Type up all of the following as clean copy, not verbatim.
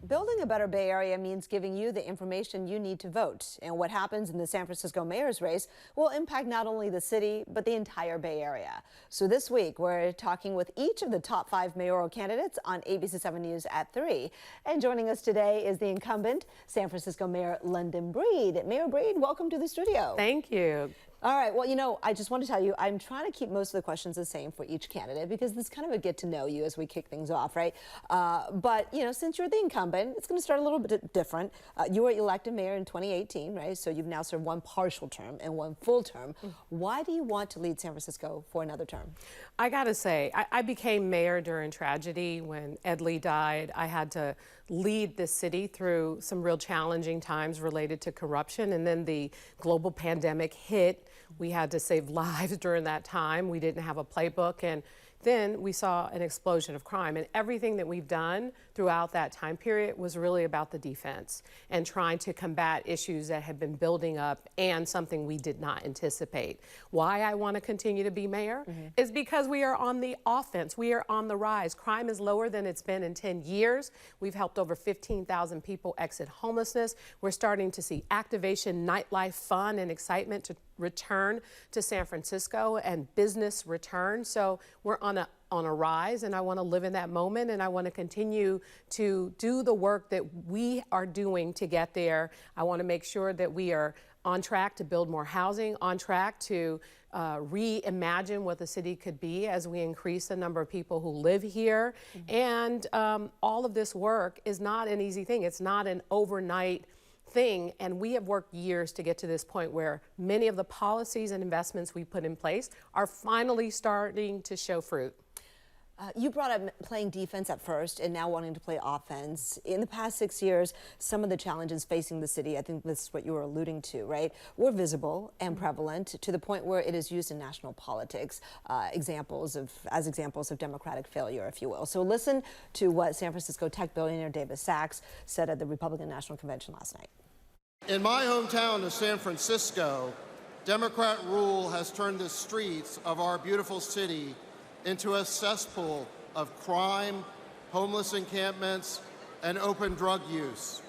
Building a better Bay Area means giving you the information you need to vote. And what happens in the San Francisco mayor's race will impact not only the city, but the entire Bay Area. So this week, we're talking with each of the top 5 mayoral candidates on ABC 7 News at 3. And joining us today is the incumbent, San Francisco Mayor London Breed. Mayor Breed, welcome to the studio. Thank you. All right. Well, you know, I just want to tell you, I'm trying to keep most of the questions the same for each candidate because this is kind of a get to know you as we kick things off, right? But, you know, since you're the incumbent, it's going to start a little bit different. You were elected mayor in 2018, right? So you've now served one partial term and one full term. Why do you want to lead San Francisco for another term? I got to say, I became mayor during tragedy when Ed Lee died. I had to lead the city through some real challenging times related to corruption, and then the global pandemic hit. We had to save lives during that time. We didn't have a playbook, and then we saw an explosion of crime. And everything that we've done throughout that time period was really about the defense and trying to combat issues that had been building up and something we did not anticipate. Why I want to continue to be mayor is because we are on the offense. We are on the rise. Crime is lower than it's been in 10 years. We've helped over 15,000 people exit homelessness. We're starting to see activation, nightlife, fun, and excitement to return to San Francisco and business return. So we're on a rise, and I want to live in that moment, and I want to continue to do the work that we are doing to get there. I want to make sure that we are on track to build more housing, on track to reimagine what the city could be as we increase the number of people who live here. And all of this work is not an easy thing. It's not an overnight thing, and we have worked years to get to this point where many of the policies and investments we put in place are finally starting to show fruit. You brought up playing defense at first and now wanting to play offense. In the past 6 years, some of the challenges facing the city, I think this is what you were alluding to, right, were visible and prevalent to the point where it is used in national politics, as examples of democratic failure, if you will. So listen to what San Francisco tech billionaire David Sachs said at the Republican National Convention last night. In my hometown of San Francisco, Democrat rule has turned the streets of our beautiful city into a cesspool of crime, homeless encampments, and open drug use.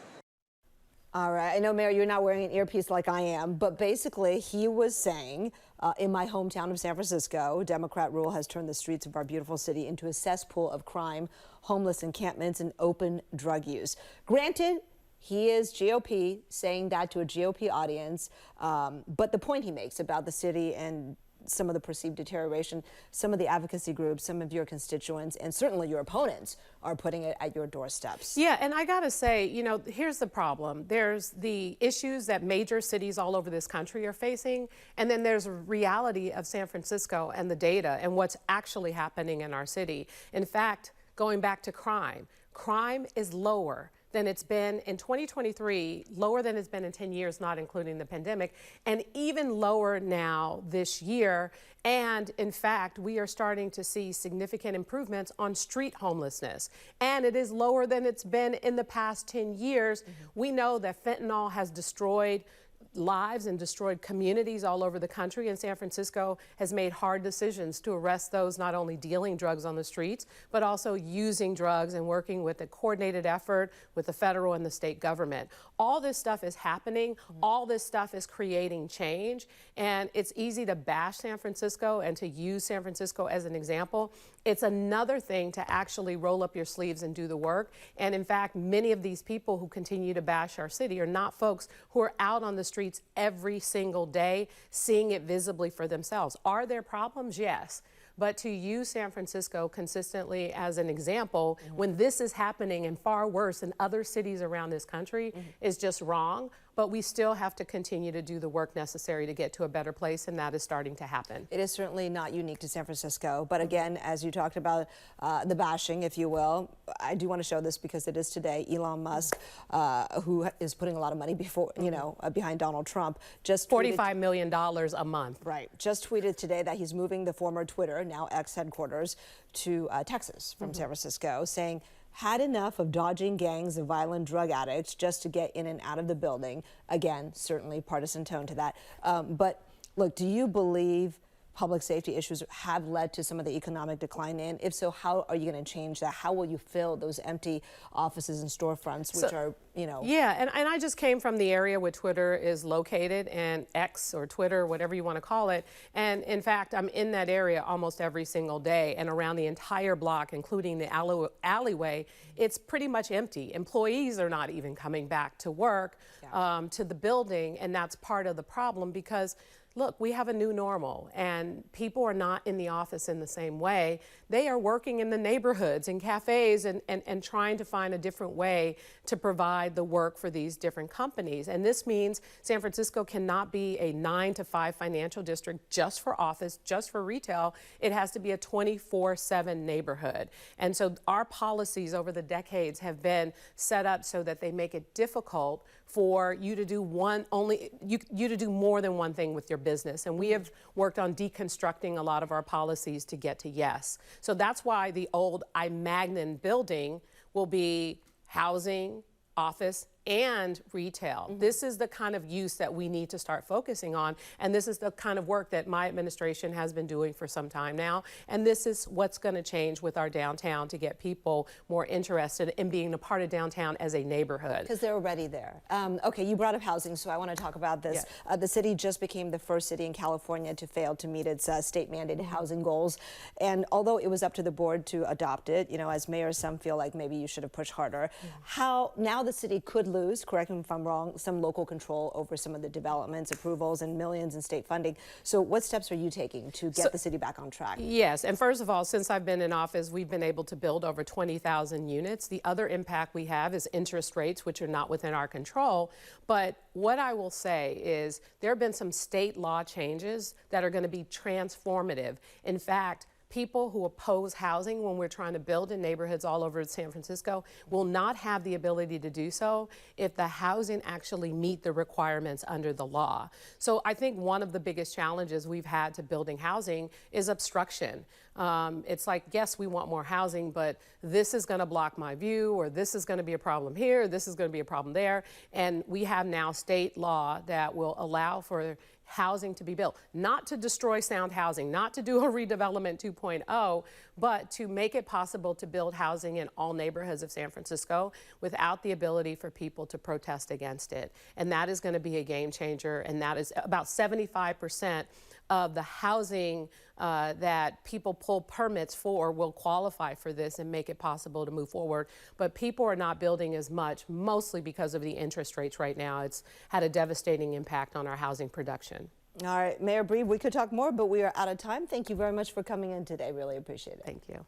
All right, I know, Mayor, you're not wearing an earpiece like I am, but basically he was saying, in my hometown of San Francisco, Democrat rule has turned the streets of our beautiful city into a cesspool of crime, homeless encampments, and open drug use. Granted, he is GOP, saying that to a GOP audience, but the point he makes about the city and some of the perceived deterioration, some of the advocacy groups, some of your constituents, and certainly your opponents are putting it at your doorsteps. Yeah, and I gotta say, you know, here's the problem. There's the issues that major cities all over this country are facing, and then there's a reality of San Francisco and the data and what's actually happening in our city. In fact, going back to crime is lower than it's been in 2023, lower than it's been in 10 years, not including the pandemic, and even lower now this year. And in fact, we are starting to see significant improvements on street homelessness. And it is lower than it's been in the past 10 years. We know that fentanyl has destroyed lives and destroyed communities all over the country, and San Francisco has made hard decisions to arrest those not only dealing drugs on the streets, but also using drugs, and working with a coordinated effort with the federal and the state government. All this stuff is happening. All this stuff is creating change, and it's easy to bash San Francisco and to use San Francisco as an example. It's another thing to actually roll up your sleeves and do the work. And in fact, many of these people who continue to bash our city are not folks who are out on the streets every single day, seeing it visibly for themselves. Are there problems? Yes. But to use San Francisco consistently as an example when this is happening and far worse in other cities around this country is just wrong. But we still have to continue to do the work necessary to get to a better place, and that is starting to happen. It is certainly not unique to San Francisco, but again, as you talked about the bashing, if you will, I do want to show this because it is today. Elon Musk, who is putting a lot of money behind Donald Trump, just $45 million a month. Right. Just tweeted today that he's moving the former Twitter, now X headquarters, to Texas from San Francisco, saying, had enough of dodging gangs of violent drug addicts just to get in and out of the building. Again, certainly partisan tone to that. But look, do you believe public safety issues have led to some of the economic decline? And if so, how are you going to change that? How will you fill those empty offices and storefronts, which are, Yeah, and I just came from the area where Twitter is located, and X or Twitter, whatever you want to call it. And in fact, I'm in that area almost every single day, and around the entire block, including the alleyway, it's pretty much empty. Employees are not even coming back to work, to the building, and that's part of the problem because look, we have a new normal and people are not in the office in the same way. They are working in the neighborhoods and cafes and trying to find a different way to provide the work for these different companies. And this means San Francisco cannot be a 9 to 5 financial district just for office, just for retail. It has to be a 24/7 neighborhood. And so our policies over the decades have been set up so that they make it difficult for you to do you to do more than one thing with your business. And we have worked on deconstructing a lot of our policies to get to yes. So that's why the old I-Magnin building will be housing, office, and retail. This is the kind of use that we need to start focusing on, and this is the kind of work that my administration has been doing for some time now, and this is what's going to change with our downtown to get people more interested in being a part of downtown as a neighborhood. Because they're already there. Okay, you brought up housing, so I want to talk about this. The city just became the first city in California to fail to meet its state-mandated housing goals, and although it was up to the board to adopt it, as mayor, some feel like maybe you should have pushed harder. How now the city could lose, correct me if I'm wrong, some local control over some of the developments, approvals, and millions in state funding. So what steps are you taking to get the city back on track? Yes, and first of all, since I've been in office, we've been able to build over 20,000 units. The other impact we have is interest rates, which are not within our control. But what I will say is there have been some state law changes that are going to be transformative. In fact, people who oppose housing when we're trying to build in neighborhoods all over San Francisco will not have the ability to do so if the housing actually meet the requirements under the law. So I think one of the biggest challenges we've had to building housing is obstruction. It's like, yes, we want more housing, but this is going to block my view, or this is going to be a problem here, this is going to be a problem there. And we have now state law that will allow for housing to be built, not to destroy sound housing, not to do a redevelopment 2.0, but to make it possible to build housing in all neighborhoods of San Francisco without the ability for people to protest against it. And that is going to be a game changer, and that is about 75% of the housing that people pull permits for will qualify for this and make it possible to move forward. But people are not building as much, mostly because of the interest rates right now. It's had a devastating impact on our housing production. All right, Mayor Breed, we could talk more, but we are out of time. Thank you very much for coming in today. Really appreciate it. Thank you.